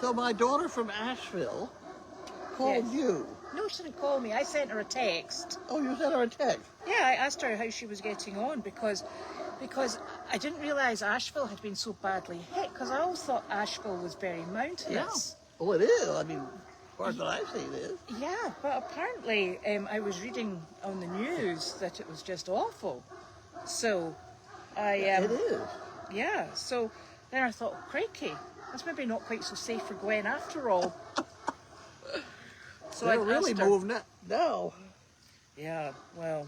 So my daughter from Asheville called Yes. you. No, she didn't call me. I sent her a text. Oh, you sent her a text. Yeah, I asked her how she was getting on because I didn't realise Asheville had been so badly hit, because I always thought Asheville was very mountainous. Well, it is. I mean, as far as that I've seen, it is. Yeah, but apparently I was reading on the news that it was just awful. So It is. yeah, so then I thought, crikey, that's maybe not quite so safe for Gwen after all. So They're I really asked her. moving now. Yeah, well,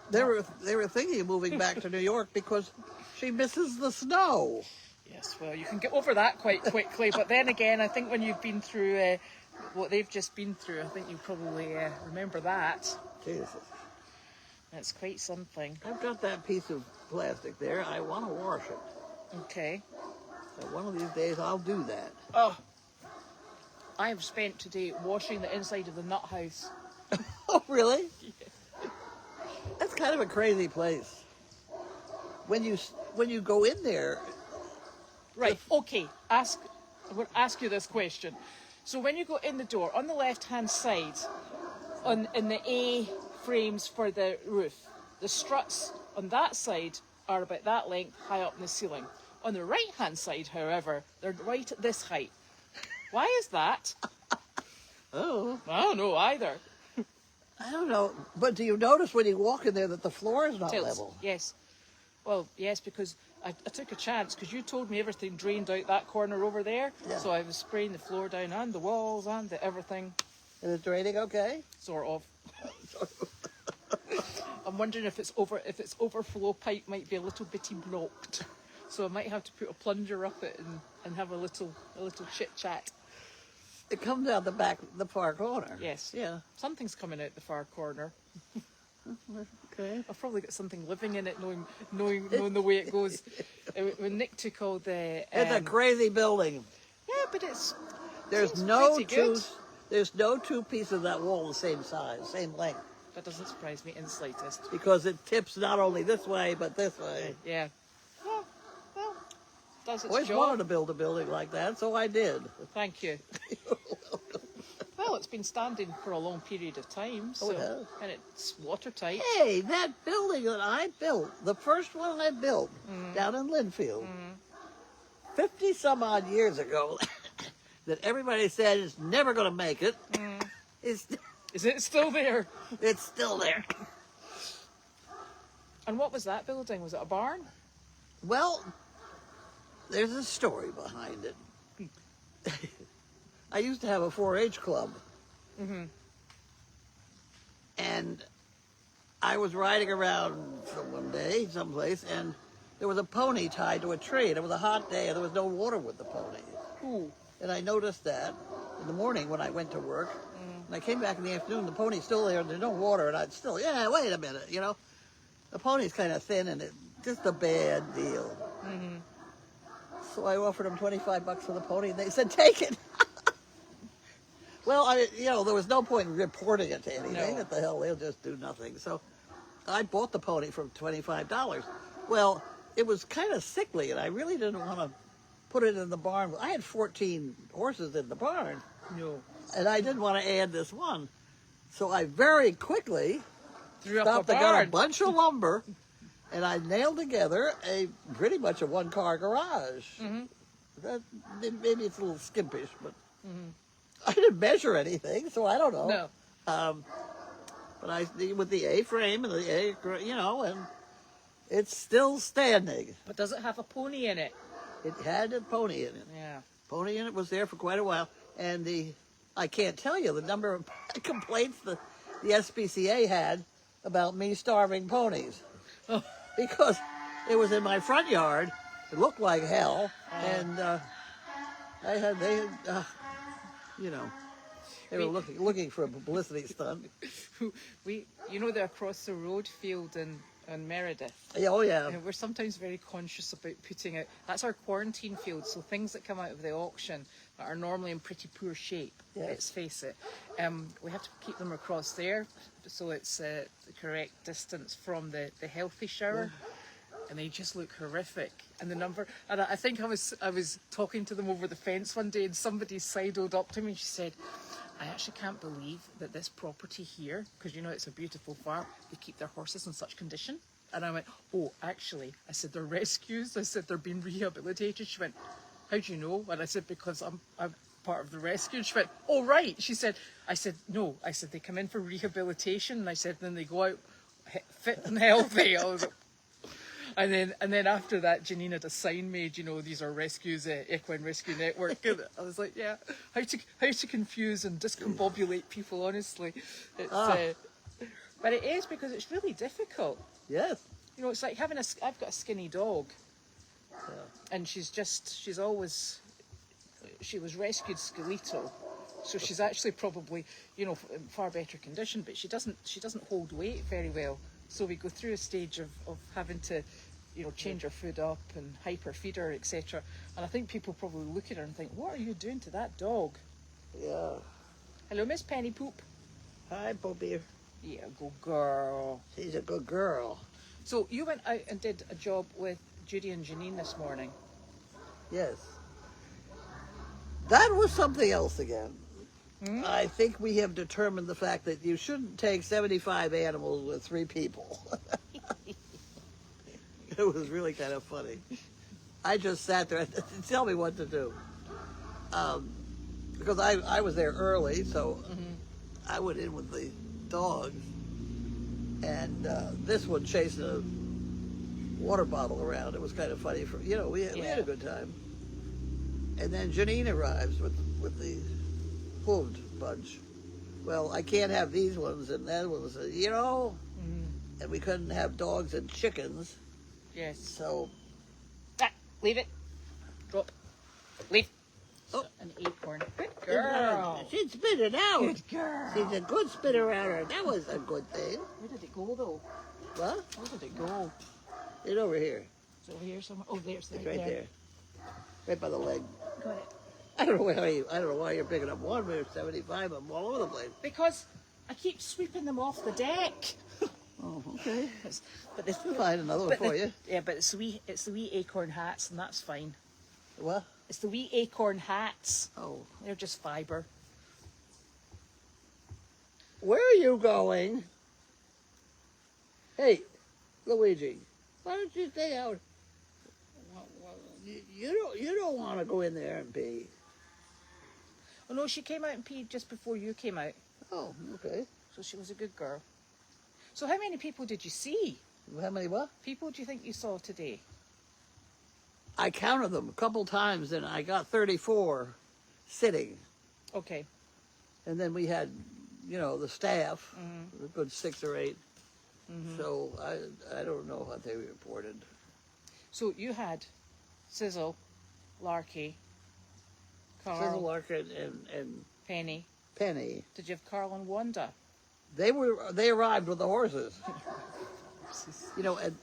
They were thinking of moving back to New York because she misses the snow. yes, well, you can get over that quite quickly. But then again, I think when you've been through what they've just been through, I think you probably remember that. Jesus. That's quite something. I've got that piece of plastic there. I want to wash it. Okay. So one of these days I'll do that. Oh, I have spent today washing the inside of the nut house. Oh, really? That's kind of a crazy place. When you go in there, Right, okay, I'm going to ask you this question. So when you go in the door, on the left-hand side, in the A frames for the roof, the struts on that side are about that length high up in the ceiling. On the right-hand side, however, they're right at this height. Why is that? oh, I don't know either. I don't know. But do you notice when you walk in there that the floor is not Tilts. level? Yes. Well, yes, because I took a chance, because you told me everything drained out that corner over there. Yeah. So I was spraying the floor down and the walls and the everything, Is it draining okay? sort of. I'm wondering if its overflow pipe might be a little bitty blocked. So I might have to put a plunger up it and have a little chit chat. It comes out the far corner. Yes. Yeah. Something's coming out the far corner. Okay. I've probably got something living in it, knowing the way it goes. When Nick took all the It's a crazy building. yeah, but it's There's seems no pretty two. good. There's no two pieces of that wall the same size, same length, That doesn't surprise me in the slightest. because it tips not only this way but this way. Yeah. Well, does its Always job. wanted to build a building like that, so I did. Thank you. Well, it's been standing for a long period of time, so it has. and it's watertight. Hey, that building that I built, the first one I built down in Linfield, 50 some odd years ago, that everybody said it's never going to make it, is Is it still there? it's still there. And what was that building? Was it a barn? Well, there's a story behind it. I used to have a 4-H club. And I was riding around one day, someplace, and there was a pony tied to a tree, and it was a hot day, and there was no water with the pony. Ooh. And I noticed that in the morning when I went to work, and I came back in the afternoon, the pony's still there, and there's no water, and I'd still, wait a minute, the pony's kind of thin, and it's just a bad deal. So I offered them $25 for the pony, and they said, take it. Well, there was no point in reporting it to anything. No. What the hell, they'll just do nothing. So I bought the pony for $25. Well, it was kind of sickly, and I really didn't want to put it in the barn. I had 14 horses in the barn, No. and I didn't want to add this one. So I very quickly Threw up stopped. a I got a barn. bunch of lumber, and I nailed together pretty much a one-car garage. That, maybe it's a little skimpish, but I didn't measure anything, so I don't know. No. But with the A-frame and the and it's still standing. But does it have a pony in it? It had a pony in it. Yeah. Pony in it was there for quite a while, and I can't tell you the number of complaints the SPCA had about me starving ponies. Because it was in my front yard. It looked like hell, and they were looking for a publicity stunt. They're across the road field in Meredith. Oh yeah. And we're sometimes very conscious about putting out. That's our quarantine field, so things that come out of the auction that are normally in pretty poor shape. Yes. Let's face it. We have to keep them across there, so it's the correct distance from the healthy shower. and they just look horrific. And I think I was talking to them over the fence one day, and somebody sidled up to me and she said, I actually can't believe that this property here, because you know it's a beautiful farm, they keep their horses in such condition. And I went, oh, actually, I said, they're rescues. I said, they're being rehabilitated. She went, how do you know? And I said, because I'm part of the rescue. And she went, oh, right. She said, I said, no. I said, they come in for rehabilitation. And I said, then they go out fit and healthy. I was like, and then after that, Janine had a sign made, you know, these are rescues, Equine Rescue Network. And I was like, yeah, how to confuse and discombobulate people, honestly. It's, but it is, because it's really difficult. Yes. You know, it's like I've got a skinny dog. Yeah. And she was rescued skeletal. So she's actually probably, you know, in far better condition, but she doesn't hold weight very well. So we go through a stage of having to, you know, change her food up and hyper feed her, etc. And I think people probably look at her and think, what are you doing to that dog? Yeah. Hello, Miss Penny Poop. Hi, Poppy. Yeah, good girl. She's a good girl. So you went out and did a job with Judy and Janine this morning. Yes. That was something else again. Hmm? I think we have determined the fact that you shouldn't take 75 animals with 3 people. It was really kind of funny. I just sat there and tell me what to do. Because I was there early, so I went in with the dogs. And this one chasing a water bottle around. It was kind of funny. We had a good time. And then Janine arrives with the hooved bunch. Well, I can't have these ones and that ones, and we couldn't have dogs and chickens. Yes. So. Leave it. Drop. Leave. Oh. An acorn. Good girl. She'd spit it out. Good girl. She's a good spitter outer. That was a good thing. Where did it go, though? What? Where did it go? It's over here. It's over here somewhere. Oh, there's It's right there. Right by the leg. Got it. I don't know why you're picking up one. There's 75 of them all over the place. Because I keep sweeping them off the deck. Oh, okay. But this, We'll find another one for you. Yeah, but it's the wee acorn hats, and that's fine. What? It's the wee acorn hats. Oh. They're just fibre. Where are you going? Hey, Luigi, why don't you stay out? You don't want to go in there and pee. Oh no, she came out and peed just before you came out. Oh, okay. So she was a good girl. So how many people did you see? How many what? People do you think you saw today? I counted them a couple times and I got 34 sitting. Okay. And then we had, the staff, a good 6 or 8. So I don't know what they reported. So you had Sizzle, Larky, Carl, Sizzle, Larkin, and Penny. Penny. Did you have Carl and Wanda? They arrived with the horses. And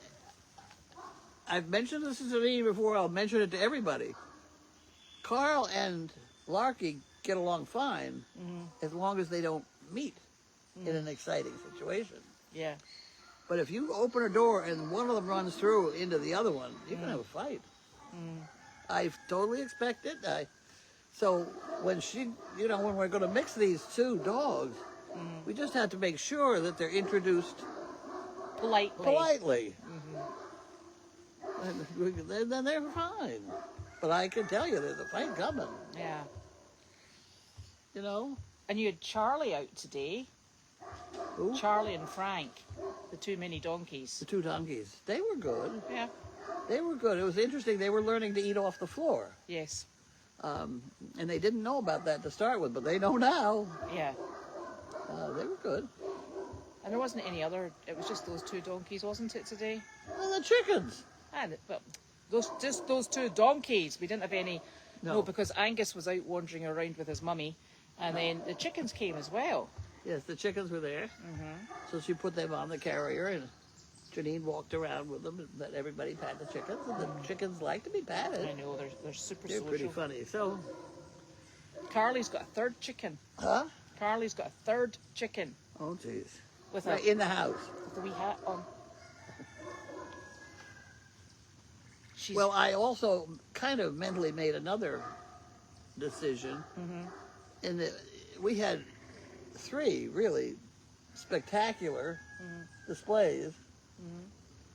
I've mentioned this to me before. I'll mention it to everybody. Carl and Larky get along fine as long as they don't meet in an exciting situation. Yeah. But if you open a door and one of them runs through into the other one, you're gonna have a fight. I totally expect it. So when when we're gonna mix these 2 dogs, we just have to make sure that they're introduced politely. And then they're fine. But I can tell you there's a fight coming. Yeah. And you had Charlie out today. Who? Charlie and Frank, the 2 mini donkeys. The 2 donkeys. They were good. Yeah. They were good. It was interesting. They were learning to eat off the floor. Yes. And they didn't know about that to start with, but they know now. Yeah. They were good. And there wasn't any other, it was just those 2 donkeys, wasn't it, today? And the chickens. Just those 2 donkeys. We didn't have any, No, because Angus was out wandering around with his mummy, and then the chickens came as well. Yes, the chickens were there. So she put them on the carrier, and Janine walked around with them and let everybody pat the chickens, and the chickens like to be patted. I know, they're super They're social. pretty funny. So, Carly's got a 3rd chicken. huh? Carly's got a 3rd chicken Oh, jeez. with Right in the house. with a wee hat on. Well, I also kind of mentally made another decision. In that we had 3 really spectacular displays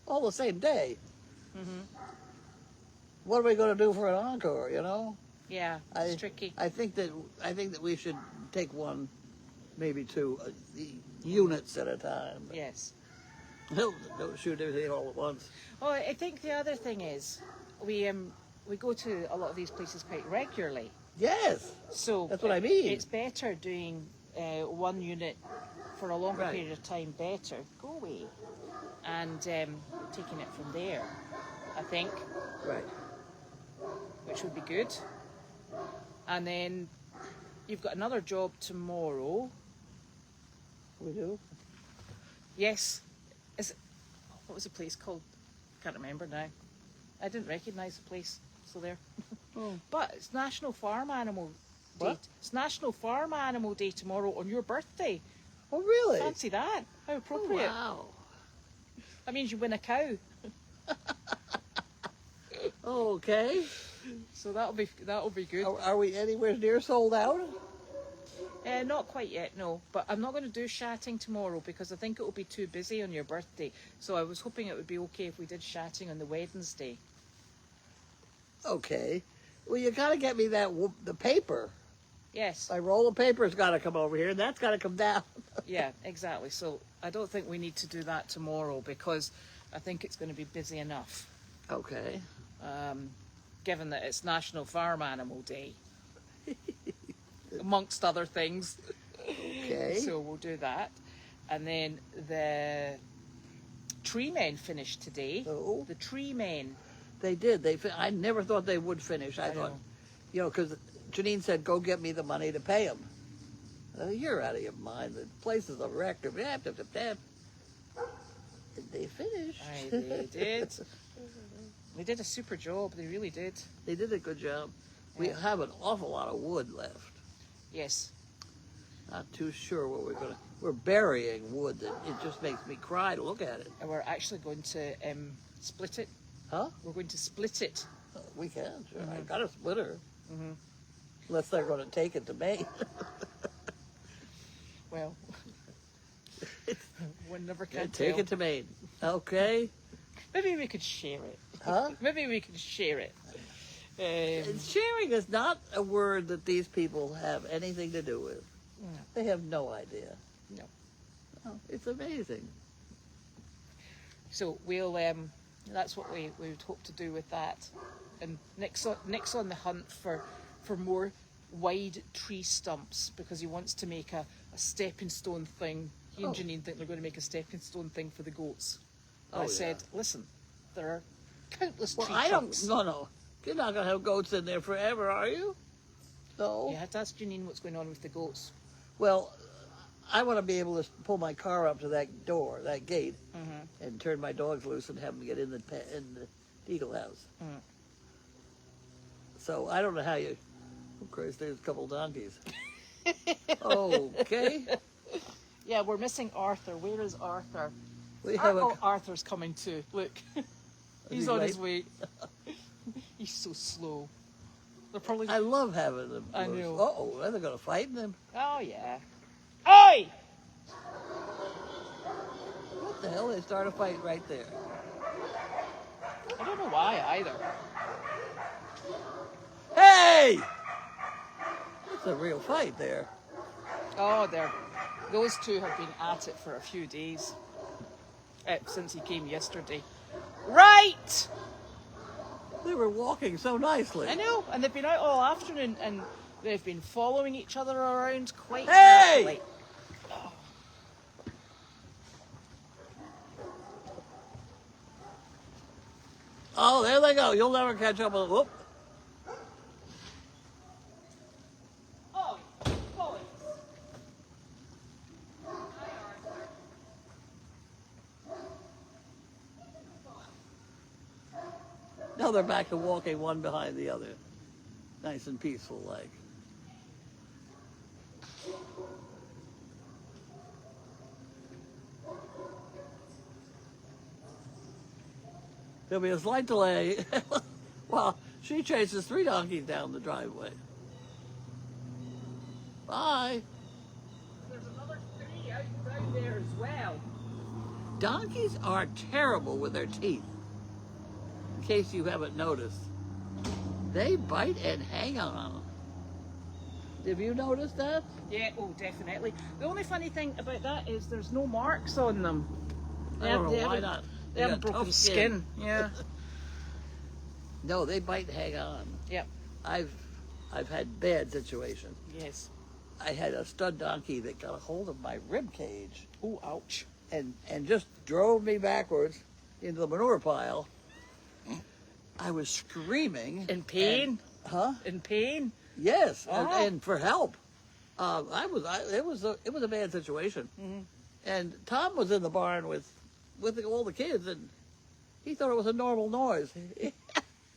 all the same day. What are we going to do for an encore? You know? Yeah, it's tricky. I think that we should take 1, maybe 2 units at a time. Yes. Don't shoot everything all at once. Well, I think the other thing is we go to a lot of these places quite regularly. Yes. So that's what I mean. It's better doing 1 unit for a longer Right. period of time. Better go away and taking it from there. I think, Right. which would be good. And then you've got another job tomorrow. We do. Yes. What was the place called? Can't remember now. I didn't recognise the place, so there. Oh. But it's National Farm Animal Day. What? It's National Farm Animal Day tomorrow on your birthday. Oh, really? Fancy that? How Oh, appropriate. wow. That means you win a cow. Okay. So that'll be good. Are we anywhere near sold out? Not quite yet, no. But I'm not going to do chatting tomorrow because I think it will be too busy on your birthday. So I was hoping it would be okay if we did chatting on the Wednesday. Okay. Well, you got to get me the paper. Yes. My roll of paper's got to come over here, and that's got to come down. Yeah, exactly. So I don't think we need to do that tomorrow because I think it's going to be busy enough. Okay. Given that it's National Farm Animal Day, amongst other things. Okay. So we'll do that. And then the tree men finished today. Oh. The tree men. They did. I never thought they would finish. I thought, know. Because Janine said, go get me the money to pay them. You're out of your mind. The place is a wreck. Did they finish? They did. They did a super job. They really did. They did a good job. We have an awful lot of wood left. Yes. Not too sure what we're burying wood that it just makes me cry to look at it. And we're actually going to split it. Huh? We're going to split it. We can, sure. I got a splitter. Unless they're going to take it to Maine. Well, one never can Take tell. it to Maine. Okay. Maybe we could share it. Huh? Maybe we could share it. Sharing is not a word that these people have anything to do with. No. They have no idea. No. Oh, it's amazing. So we'll that's what we would hope to do with that. And Nick's on the hunt for more wide tree stumps because he wants to make a stepping stone thing. He and Janine think they're going to make a stepping stone thing for the goats. I said, listen, there are countless tree trunks. No. You're not going to have goats in there forever, are you? No. You had to ask Janine what's going on with the goats. Well, I want to be able to pull my car up to that door, that gate, and turn my dogs loose and have them get in the eagle house. So I don't know how you. Of course, there's a couple donkeys. Okay. Yeah, we're missing Arthur. Where is Arthur? We have Arthur's coming too. Look, he's he on late? his way. He's so slow. They're probably. I love having them. I know. Uh-oh, are they going to fight them? Oh yeah. Oi! What the hell? They start a fight right there. I don't know why either. Hey! It's a real fight there. Oh, those two have been at it for a few days. Since he came yesterday. Right! They were walking so nicely. I know, and they've been out all afternoon and they've been following each other around quite Hey! carefully. Oh, there they go. You'll never catch up with them. Whoop. Oh, boys. Now they're back to walking one behind the other. Nice and peaceful like. There'll be a slight delay. Well, she chases 3 donkeys down the driveway. Bye. There's another 3 out down there as well. Donkeys are terrible with their teeth. In case you haven't noticed. They bite and hang on. Have you noticed that? Yeah, oh, definitely. The only funny thing about that is there's no marks on them. I don't know why not. They haven't got broken tough skin. Yeah. No, they bite and hang on. Yep. I've had bad situations. Yes. I had a stud donkey that got a hold of my rib cage Oh, ouch. and just drove me backwards into the manure pile. I was screaming. In pain? Huh? In pain? Yes, Oh. and for help. It was a bad situation. Mm-hmm. And Tom was in the barn with all the kids, and he thought it was a normal noise.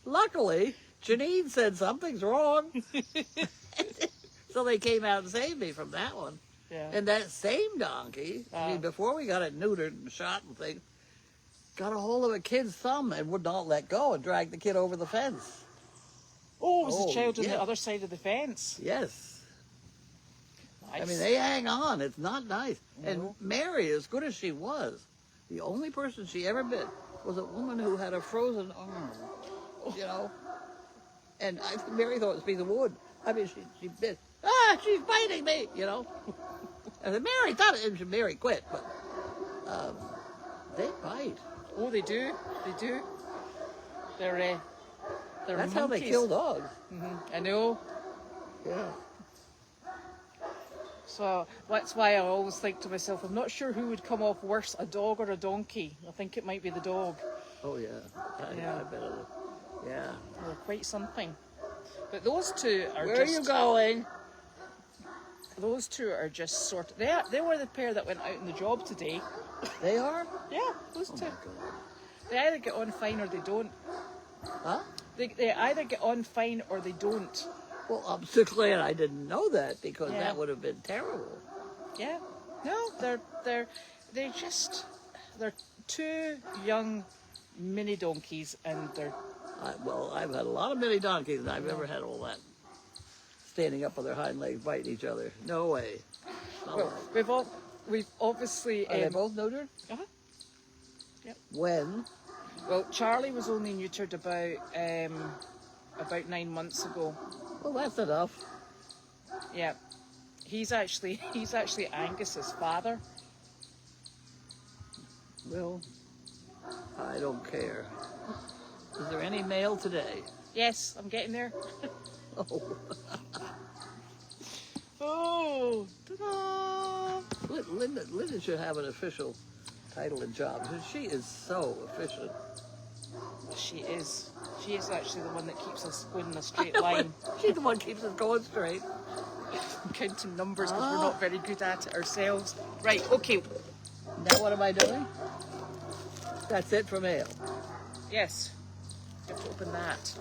Luckily, Janine said something's wrong, so they came out and saved me from that one. Yeah. And that same donkey, I mean, before we got it neutered and shot and things, got a hold of a kid's thumb and would not let go and dragged the kid over the fence. Oh, was Oh, the child on yeah. the other side of the fence? Yes. Nice. I mean, they hang on. It's not nice. No. And Mary, as good as she was, the only person she ever bit was a woman who had a frozen arm, you know. And Mary thought it was a piece of wood. I mean, she bit. She's biting me, you know. And then Mary thought it, and Mary quit, but they bite. Oh, they do. They do. They're That's how they monkeys. kill dogs. I know. Yeah. So that's why I always think to myself, I'm not sure who would come off worse, a dog or a donkey. I think it might be the dog. Oh, yeah. Yeah. I bet it. Yeah. They're quite something. But those two are Where just... are you going? Those two are just sort of... They were the pair that went out on the job today. They are? Yeah, those Oh, two. my God. They either get on fine or they don't. Huh? They either get on fine or they don't. Well, I'm so glad I didn't know that, because Yeah. that would have been terrible. Yeah. No, they're two young mini donkeys, and they're... Well, I've had a lot of mini donkeys, and I've never had all that standing up on their hind legs biting each other. No way. Not Well, allowed. we've obviously... Are they both neutered? Uh-huh. When? Well, Charlie was only neutered about 9 months ago. Well, that's enough. Yeah. He's actually Angus's father. Well, I don't care. Is there any mail today? Yes, I'm getting there. Oh. Oh, ta-da! Linda should have an official title and job, because she is so efficient. She is actually the one that keeps us going in a straight line. She's the one who keeps us going straight. Counting numbers because we're not very good at it ourselves. Right, okay. Now what am I doing? That's it for mail. Yes. You have to open that.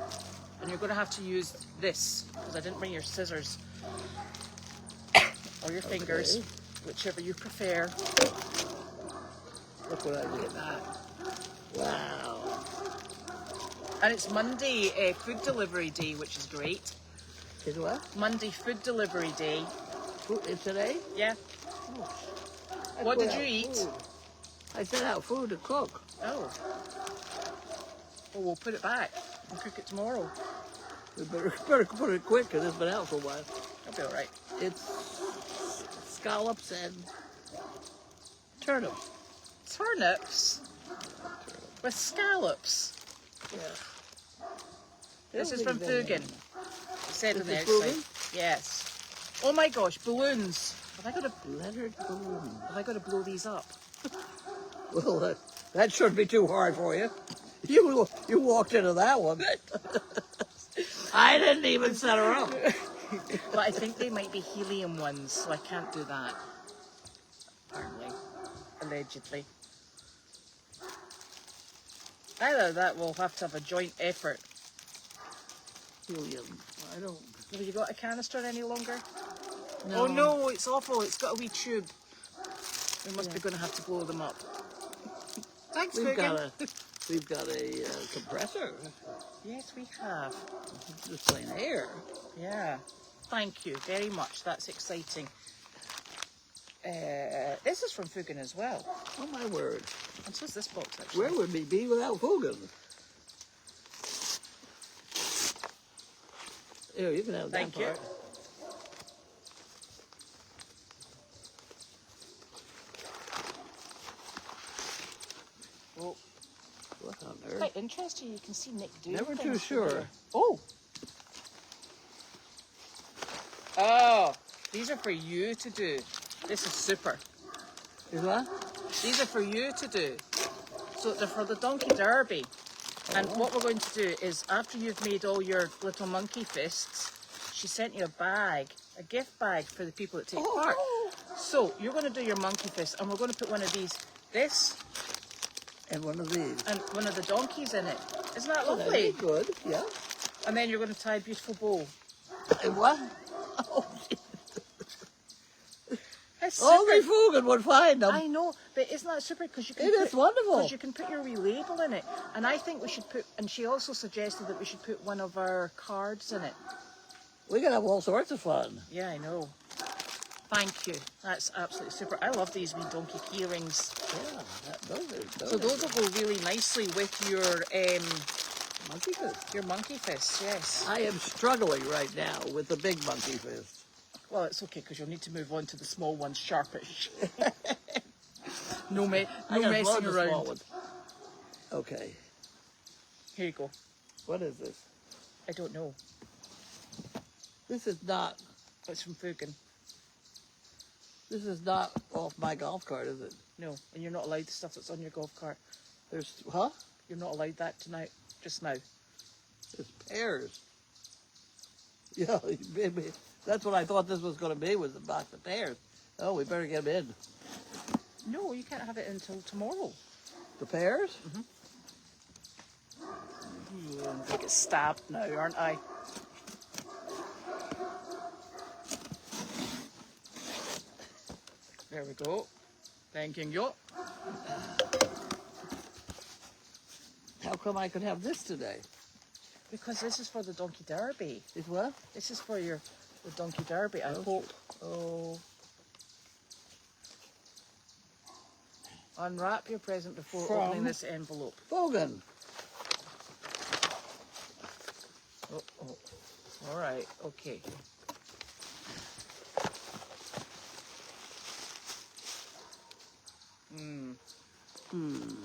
And you're going to have to use this, because I didn't bring your scissors. Or your fingers, whichever you prefer. Look what I did. Look at that. Wow. And it's Monday food delivery day, which is great. Is what? Monday food delivery day. It's today? Yeah. I What put did you out eat? food. I sent out food to cook. Oh. Well, we'll put it back and cook it tomorrow. We better put it quick, because it's been out for a while. That'll be all right. It's scallops and turnips. Turnips with scallops. Yeah. This is from Fugan. It said on This the is outside. Yes. Oh my gosh, balloons. Have I Leonard balloon. got to blow these up? Well, that shouldn't be too hard for you. You walked into that one. I didn't even set her up. But I think they might be helium ones, so I can't do that. Apparently. Allegedly. Either that, we'll have to have a joint effort. Helium. I don't. Have you got a canister any longer? No. Oh no, it's awful. It's got a wee tube. We must be going to have to blow them up. Thanks, We've Fugan. got We've got a compressor. Yes, we have. Just plain air. Yeah. Thank you very much. That's exciting. This is from Fugan as well. Oh my word. And so is this box, actually. Where would we be without Fugan? Here, you can have that Thank you. part. Oh, What on earth? quite interesting. You can see Nick doing Never too things sure. today. Oh. Oh, these are for you to do. This is super. Is what? These are for you to do. So they're for the Donkey Derby. And what we're going to do is, after you've made all your little monkey fists, she sent you a bag, a gift bag for the people that take part. So you're going to do your monkey fist, and we're going to put one of these, this, And one of these. and one of the donkeys in it. Isn't that Oh, that'd lovely? be good, yeah. And then you're going to tie a beautiful bow. And what? Oh, That's only super. Fugan would find them. I know, but isn't that super? Because you can It is wonderful. Because you can put your wee label in it, and I think we should put. And she also suggested that we should put one of our cards in it. We can have all sorts of fun. Yeah, I know. Thank you. That's absolutely super. I love these wee donkey key rings. Yeah, those So those will go really nicely with your monkey fist. your monkey fists. Yes. I am struggling right now with the big monkey fist. Well, it's okay because you'll need to move on to the small ones, sharpish. no I no gotta blow messing the small around. ones. Okay, Here you go. what is this? I don't know. This is not. It's from Fugan. This is not off my golf cart, is it? No, and you're not allowed the stuff that's on your golf cart. There's huh? You're not allowed that tonight. Just now. There's pears. Yeah, maybe. That's what I thought this was going to be, was a box of pears. Oh, we better get them in. No, you can't have it until tomorrow. The pears? I'm going to get stabbed now, aren't I? There we go. Thanking you. How come I could have this today? Because this is for the Donkey Derby. Is what? This is for the Donkey Derby, I hope. Oh. Unwrap your present before From? opening this envelope. Fugan. Oh. All right, okay.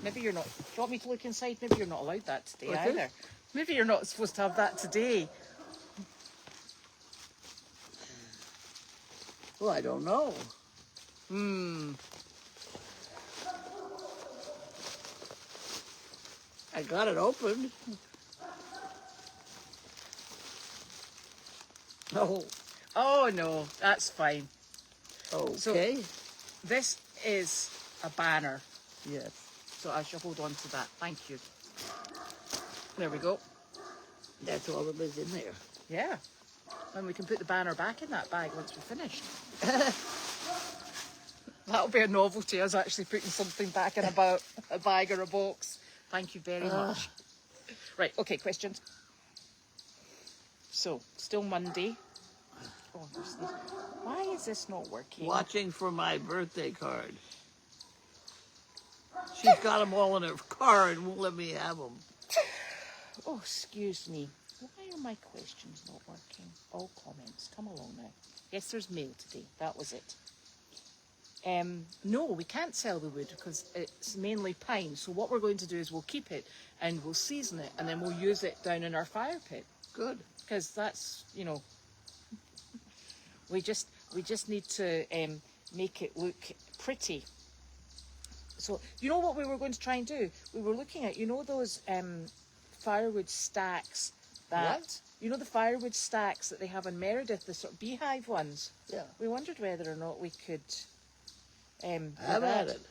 Maybe you're not. Do you want me to look inside? Maybe you're not allowed that today What's this? either. Maybe you're not supposed to have that today. Well, I don't know. I got it opened. Oh, Oh no, that's fine. okay. This is a banner, Yes. so I shall hold on to that. Thank you. There we go. That's all that is in there. Yeah. And we can put the banner back in that bag once we're finished. That'll be a novelty, us actually putting something back in a bag or a box. Thank you very much. Right, okay, questions. So, still Monday. Oh, why is this not working? Watching for my birthday card. She's got them all in her car and won't let me have them. Oh, excuse me. Why are my questions not working? All comments. Come along now. Yes, there's mail today. That was it. No, we can't sell the wood because it's mainly pine. So what we're going to do is we'll keep it and we'll season it and then we'll use it down in our fire pit. Good. Because that's, we just need to make it look pretty. So you know what we were going to try and do? We were looking at, those firewood stacks that, What? the firewood stacks that they have in Meredith, the sort of beehive ones. Yeah. We wondered whether or not we could do Have that. at it.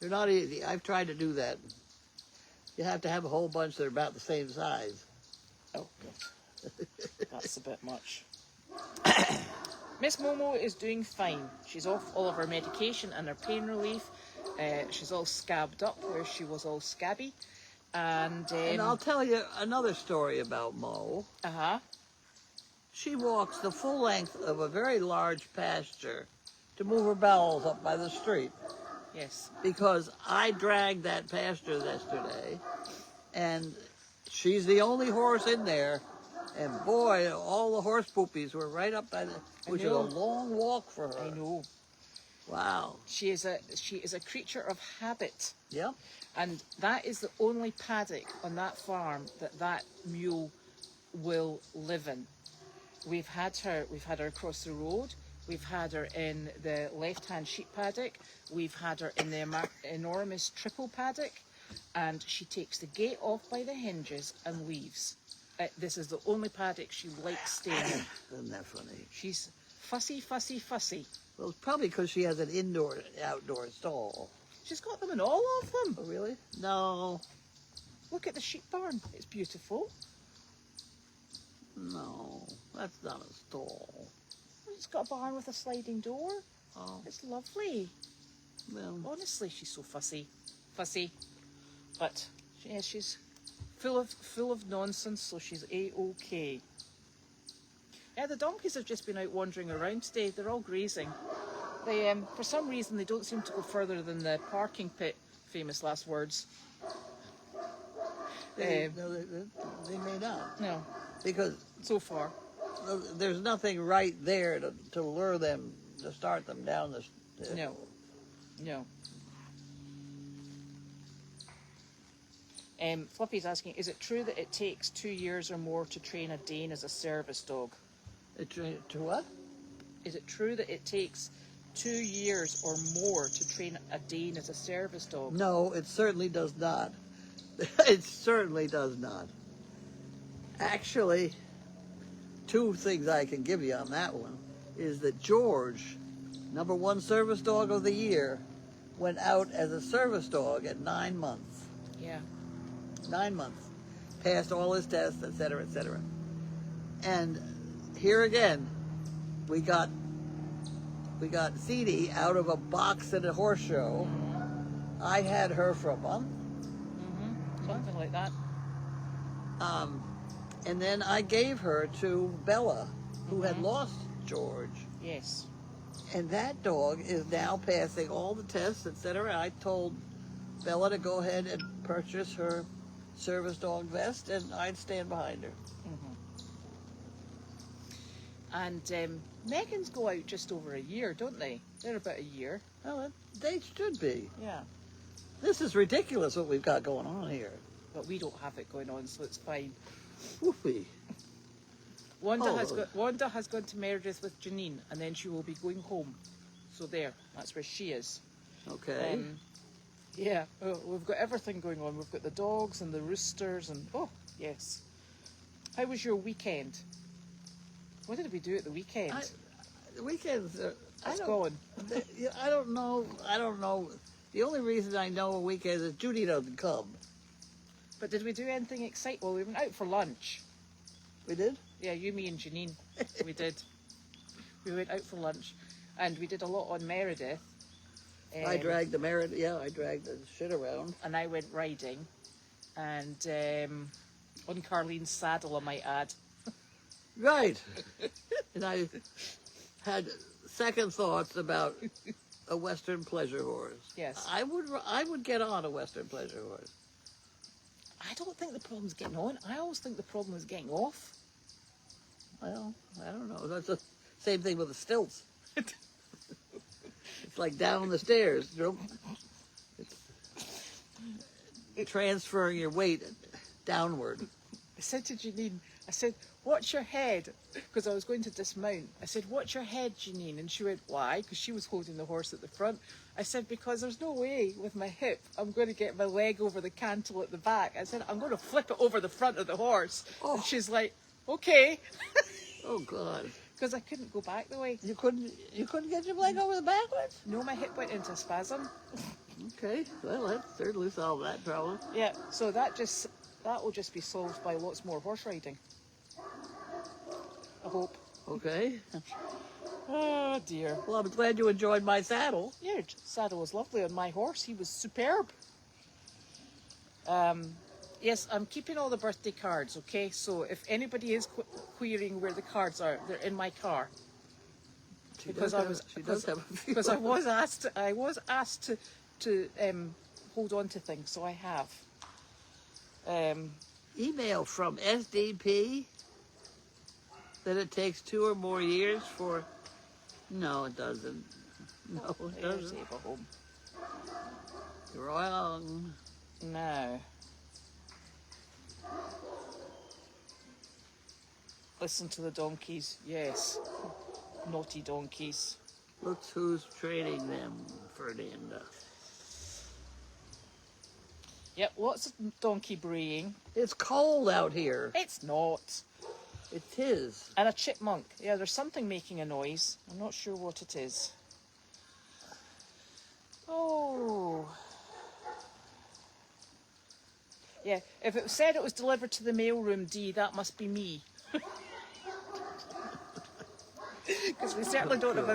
They're not easy. I've tried to do that. You have to have a whole bunch that are about the same size. Oh, God. That's a bit much. Miss Momo is doing fine. She's off all of her medication and her pain relief, She's all scabbed up where she was all scabby. And I'll tell you another story about Mo. uh-huh. She walks the full length of a very large pasture to move her bowels up by the street. Yes. Because I dragged that pasture yesterday, and she's the only horse in there. And boy, all the horse poopies were right up by the, which is a long walk for her. I know. Wow. She is a creature of habit. Yep. And that is the only paddock on that farm that mule will live in. We've had her across the road. We've had her in the left-hand sheep paddock. We've had her in the enormous triple paddock. And she takes the gate off by the hinges and leaves. This is the only paddock she likes staying in. Isn't that funny? She's fussy, fussy, fussy. Well, it's probably because she has an outdoor stall. She's got them in all of them. Oh, really? No. Look at the sheep barn. It's beautiful. No, that's not a stall. It's got a barn with a sliding door. Oh, It's lovely. well, Honestly, she's so fussy. Fussy. But yeah, she's full of nonsense, so she's A-OK. Yeah, the donkeys have just been out wandering around today. They're all grazing. They, for some reason, they don't seem to go further than the parking pit. Famous last words. they may not. No, Because so far. there's nothing right there to lure them, to start them down the... No. No. Fluffy's asking, is it true that it takes 2 years or more to train a Dane as a service dog? To what? Is it true that it takes 2 years or more to train a Dane as a service dog? No, it certainly does not. It certainly does not. Actually, two things I can give you on that one is that George, #1 service dog of the year, went out as a service dog at 9 months. Yeah. 9 months. Passed all his tests, etc., etc. And here again, we got Zeddy out of a box at a horse show. I had her for a month. Something like that. And then I gave her to Bella, who had lost George. Yes. And that dog is now passing all the tests, etc. I told Bella to go ahead and purchase her service dog vest, and I'd stand behind her. And Megans go out just over a year, don't they? They're about a year. Well, they should be. Yeah. This is ridiculous what we've got going on here. But we don't have it going on, so it's fine. Woofy. Wanda has gone to Meredith with Janine, and then she will be going home. So there, that's where she is. Okay. Yeah, we've got everything going on. We've got the dogs and the roosters and, oh, yes. How was your weekend? What did we do at the weekend? The weekends are... It's gone. I don't know. The only reason I know a weekend is Judy doesn't come. But did we do anything exciting? Well, we went out for lunch. We did? Yeah, you, me and Janine. We did. We went out for lunch. And we did a lot on Meredith. I dragged the shit around. And I went riding. And on Carlene's saddle, I might add. Right. And I had second thoughts about a Western pleasure horse. Yes. I would get on a Western pleasure horse. I don't think the problem's getting on. I always think the problem is getting off. Well, I don't know. That's the same thing with the stilts. It's like down the stairs. It's transferring your weight downward. I said to Janine, watch your head, because I was going to dismount. I said, watch your head, Janine. And she went, why? Because she was holding the horse at the front. I said, because there's no way with my hip I'm going to get my leg over the cantle at the back. I said, I'm going to flip it over the front of the horse. Oh. And she's like, okay. Oh, God. Because I couldn't go back the way. You couldn't get your leg over the backwards? No, my hip went into spasm. Okay, well, that certainly solved that problem. Yeah, so that will just be solved by lots more horse riding. I hope. Okay. Oh dear. Well, I'm glad you enjoyed my saddle. Your saddle was lovely on my horse. He was superb. Yes, I'm keeping all the birthday cards, okay? So if anybody is querying where the cards are, they're in my car. She does have a few. Because I was asked to hold on to things, so I have. Email from SDP that it takes 2 or more years for. No, it doesn't. No, it There's doesn't. Ava home. You're wrong. No. Listen to the donkeys. Yes. Naughty donkeys. Look who's training them, Fernanda. Yep, lots of donkey braying. It's cold out here. It's not. It is. And a chipmunk. Yeah, there's something making a noise. I'm not sure what it is. Oh. Yeah, if it said it was delivered to the mailroom D, that must be me. Because we certainly don't have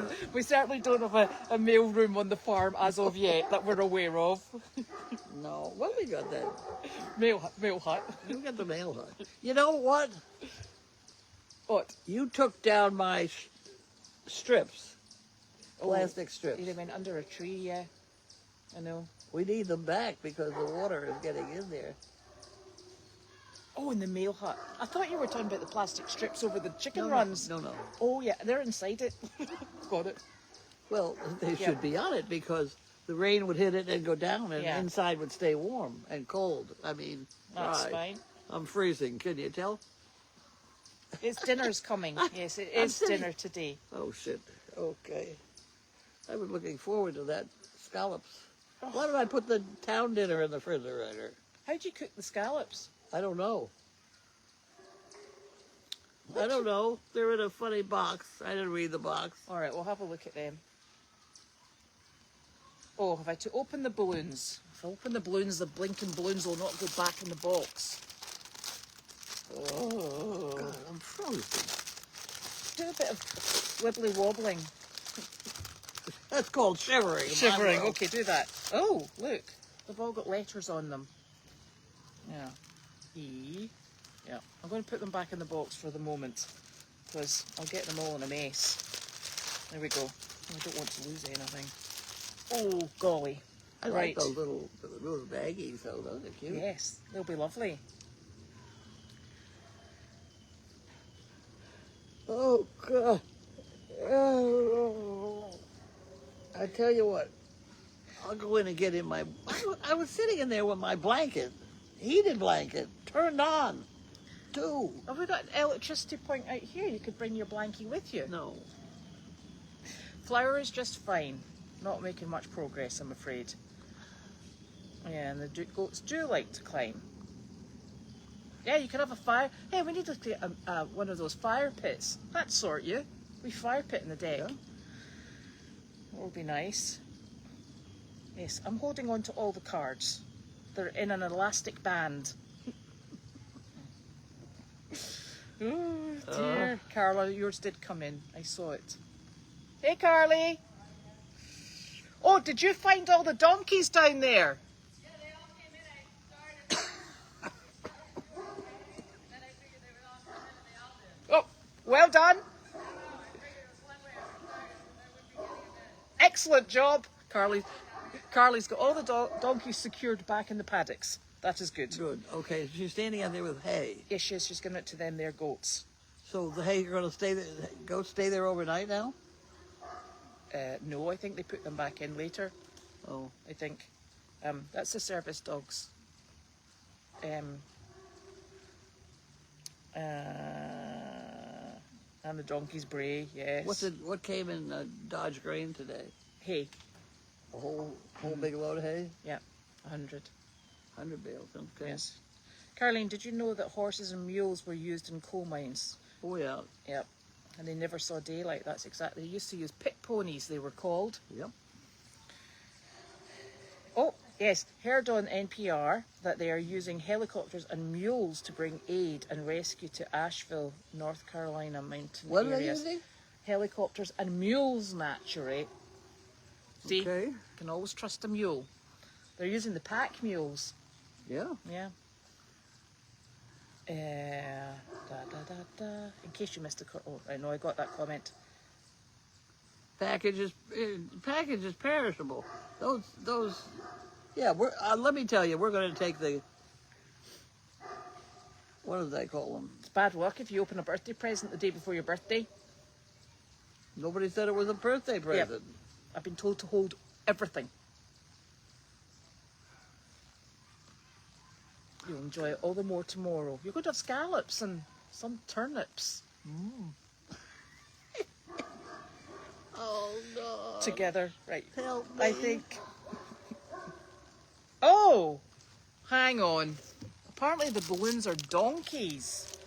a mailroom on the farm as of yet that we're aware of. No. Well, we got that. Mail hut. We got the mail hut. You know what? What? You took down my strips. Plastic Oh, strips. they went under a tree, yeah. I know. We need them back because the water is getting in there. Oh, in the mail hut. I thought you were talking about the plastic strips over the chicken No, runs. No. Oh, yeah, they're inside it. Got it. Well, they Yeah. should be on it because the rain would hit it and go down, and Yeah. inside would stay warm and cold. I mean, That's dry. fine. I'm freezing. Can you tell? It's dinner's coming. Yes, it I'm is sitting- dinner today. Oh shit. Okay. I was looking forward to that scallops. Why did I put the town dinner in the refrigerator? How'd you cook the scallops? I don't know. I don't know. They're in a funny box. I didn't read the box. All right, we'll have a look at them. Oh, have I to open the balloons? If I open the balloons, the blinking balloons will not go back in the box. Oh. God, I'm frozen. Do a bit of wibbly wobbling. That's called shivering. Shivering. Okay, do that. Oh, look. They've all got letters on them. Yeah. E. Yeah. I'm going to put them back in the box for the moment because I'll get them all in a mess. There we go. I don't want to lose anything. Oh, golly. I like those little baggies, though. Those are cute. Yes, they'll be lovely. Oh, God. Oh. I tell you what. I'll go in and get in my... I was sitting in there with my blanket, heated blanket, turned on, too. Have we got an electricity point out here? You could bring your blankie with you. No. Flower is just fine. Not making much progress, I'm afraid. Yeah, and the goats do like to climb. Yeah, you could have a fire. Hey, we need to create one of those fire pits. That'd sort you. We fire pit in the deck. Yeah. That would be nice. Yes, I'm holding on to all the cards. They're in an elastic band. Oh dear. Carla, yours did come in. I saw it. Hey, Carly. Oh, did you find all the donkeys down there? Yeah, they all came in. I started. Then I figured they would all come in and they all did. Oh, well done. I figured it was one way I started and I would be getting them in. Excellent job. Carly's got all the donkeys secured back in the paddocks. That is good. Good. Okay, she's standing out there with hay. Yes, she is. She's giving it to them. They're goats. So the hay are going to stay there, goats stay there overnight now? No, I think they put them back in later. Oh. I think. That's the service dogs. And the donkeys bray, yes. What came in Dodge Grain today? Hay. A whole big load of hay? Yeah, 100. 100 bales, okay. Yes. Carlene, did you know that horses and mules were used in coal mines? Oh, yeah. Yep. And they never saw daylight. That's exactly. They used to use pit ponies, they were called. Yep. Oh, yes. Heard on NPR that they are using helicopters and mules to bring aid and rescue to Asheville, North Carolina mountain What are they areas. using? helicopters and mules naturally. See, Okay. can always trust a mule. They're using the pack mules. Yeah. Yeah. In case you missed oh, I know I got that comment. Package is perishable. Those. Yeah. Let me tell you, we're going to take the. What do they call them? It's bad luck if you open a birthday present the day before your birthday. Nobody said it was a birthday present. I've been told to hold everything. You'll enjoy it all the more tomorrow. You're going to have scallops and some turnips. Oh God. Together. Right. Help me. I think... Oh! Hang on. Apparently the balloons are donkeys.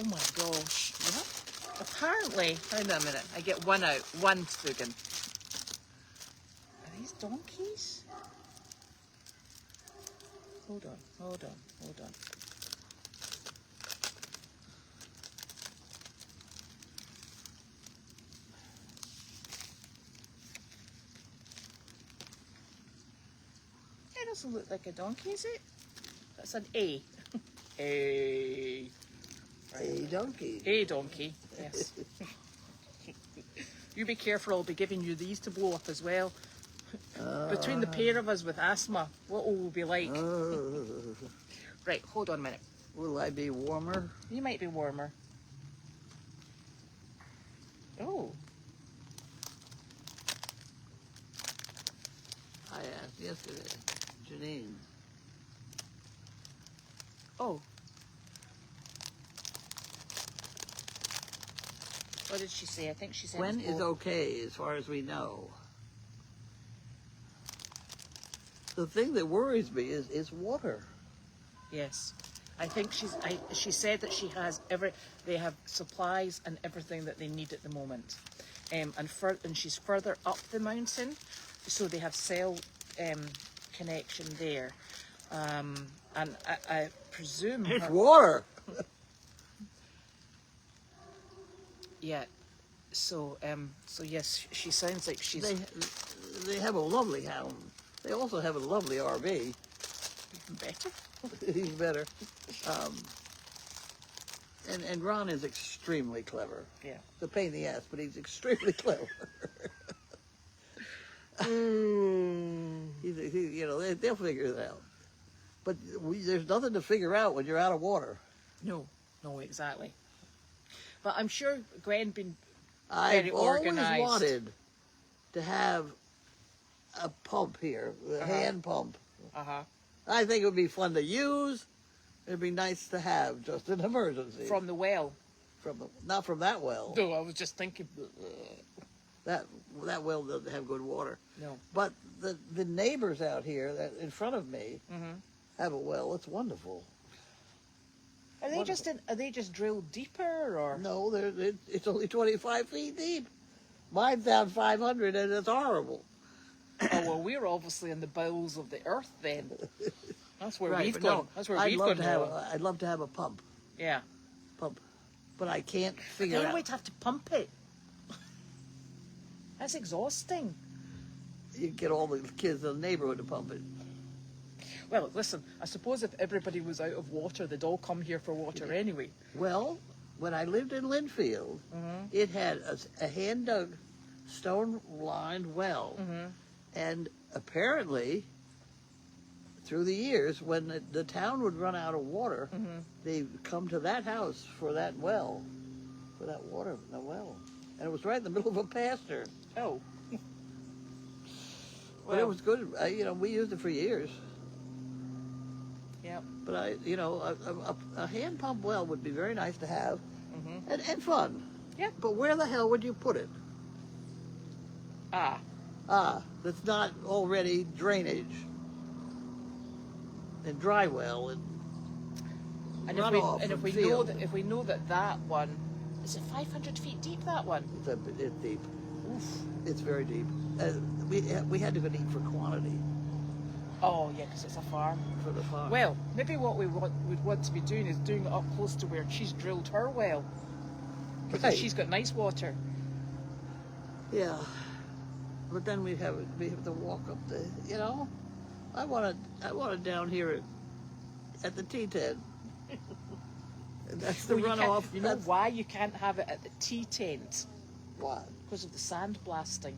Oh my gosh. What? Apparently... Hang on a minute. I get one out. One spoken. Are these donkeys? Hold on. It doesn't look like a donkey, is it? That's an A. A. A donkey. A donkey, yes. You be careful, I'll be giving you these to blow up as well. Between the pair of us with asthma, what will we be like? Right, hold on a minute. Will I be warmer? You might be warmer. Oh. I asked yesterday, Janine. Oh. What did she say? I think she said... When it's is both. okay, as far as we know? The thing that worries me is water. Yes. I think she said that she has they have supplies and everything that they need at the moment. And she's further up the mountain, so they have cell connection there. And I presume... It's water! Yeah. So yes, she sounds like she's... They have a lovely house. They also have a lovely RV. even better. He's better. And Ron is extremely clever. Yeah. It's a pain in the ass, but he's extremely clever. They'll figure it out. But there's nothing to figure out when you're out of water. No, exactly. But I'm sure Gwen been I've very always organised. wanted to have a pump here, a hand pump. Uh-huh. I think it would be fun to use. It'd be nice to have just in emergency. From the well. Not from that well. No, I was just thinking. That well doesn't have good water. No. But the neighbors out here that in front of me have a well. It's wonderful. Are they just drilled deeper or? No, it's only 25 feet deep. Mine's down 500 and it's horrible. Oh well, we're obviously in the bowels of the earth then. That's where Right, we've but gone. no, That's where I'd we've love gone to have wrong. I'd love to have a pump, but I can't figure Then out. we'd have to pump it. That's exhausting. You get all the kids in the neighborhood to pump it. Well, listen, I suppose if everybody was out of water, they'd all come here for water anyway. Well, when I lived in Linfield, it had a hand-dug, stone-lined well. And apparently, through the years, when the town would run out of water, they'd come to that house for that well, for that water from the well. And it was right in the middle of a pasture. Oh. But it was good. We used it for years. Yeah. But a hand pump well would be very nice to have, and fun. Yeah. But where the hell would you put it? That's not already drainage and dry well and runoff if we field. know that one is it 500 feet deep, that one? It's deep. Oof. It's very deep. We had to go deep for quantity Oh yeah, because it's a farm. for the farm. Well, maybe what would want to be doing is doing it up close to where she's drilled her well, because Right. she's got nice water. Yeah. But then we have to walk up the, you know. I want it down here at the tea tent. And that's the Well, runoff. you know That's why you can't have it at the tea tent? what? Because of the sandblasting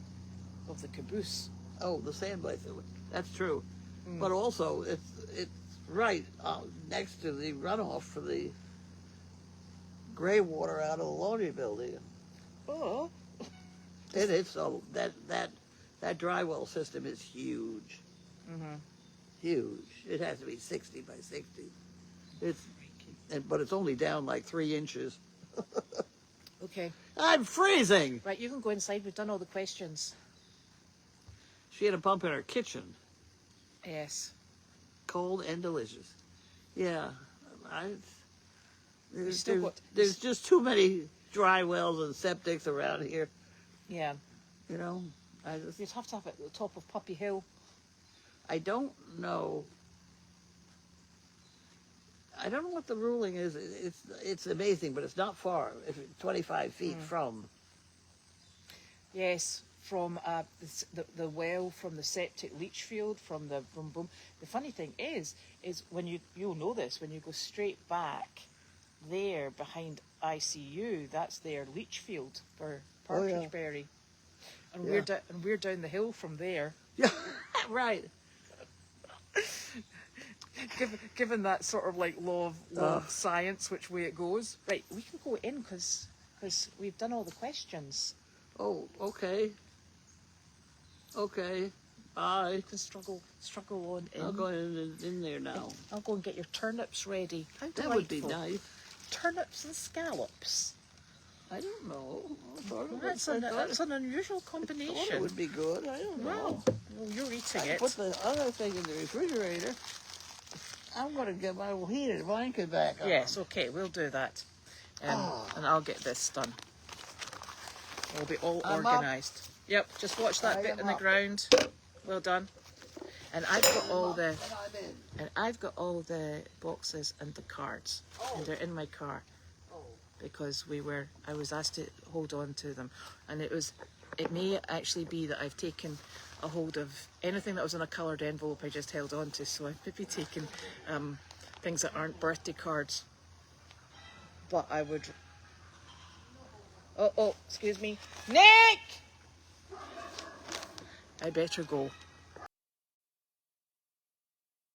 of the caboose. Oh, the sandblaster. That's true. But also, it's right next to the runoff for the gray water out of the laundry building. Oh. It's so that dry well system is huge. Mm-hmm. Huge. It has to be 60 by 60. But it's only down like 3 inches. Okay. I'm freezing. Right, you can go inside. We've done all the questions. She had a pump in her kitchen, Yes. cold and delicious. Yeah, still there's just too many dry wells and septics around here. Yeah. You know, You'd have to have it at the top of Puppy Hill. I don't know. I don't know what the ruling is. It's amazing, but it's not far. If 25 feet from. Yes, from the well, from the septic leach field, from the boom boom. The funny thing is when you'll know this, when you go straight back there behind ICU, that's their leach field for Partridgeberry. And we're down the hill from there. Yeah, right. Given that sort of like law of science, which way it goes. Right, we can go in because we've done all the questions. Oh, okay. Okay. Bye. You can struggle on in. I'll go in there now. I'll go and get your turnips ready. How That would be delightful. nice. Turnips and scallops. I don't know. That's an unusual combination. I thought it would be good. I don't know. Well, you're eating I it. put the other thing in the refrigerator. I'm going to get my heated blanket back on. Yes, okay, we'll do that. And I'll get this done. We'll be all I'm organised. Yep, just watch that I bit am in the up. ground. Well done. And I've got all the boxes and the cards, and they're in my car because I was asked to hold on to them, and it may actually be that I've taken a hold of anything that was in a coloured envelope I just held on to, so I've maybe taken things that aren't birthday cards, but I would. Oh, excuse me, Nick! I better go.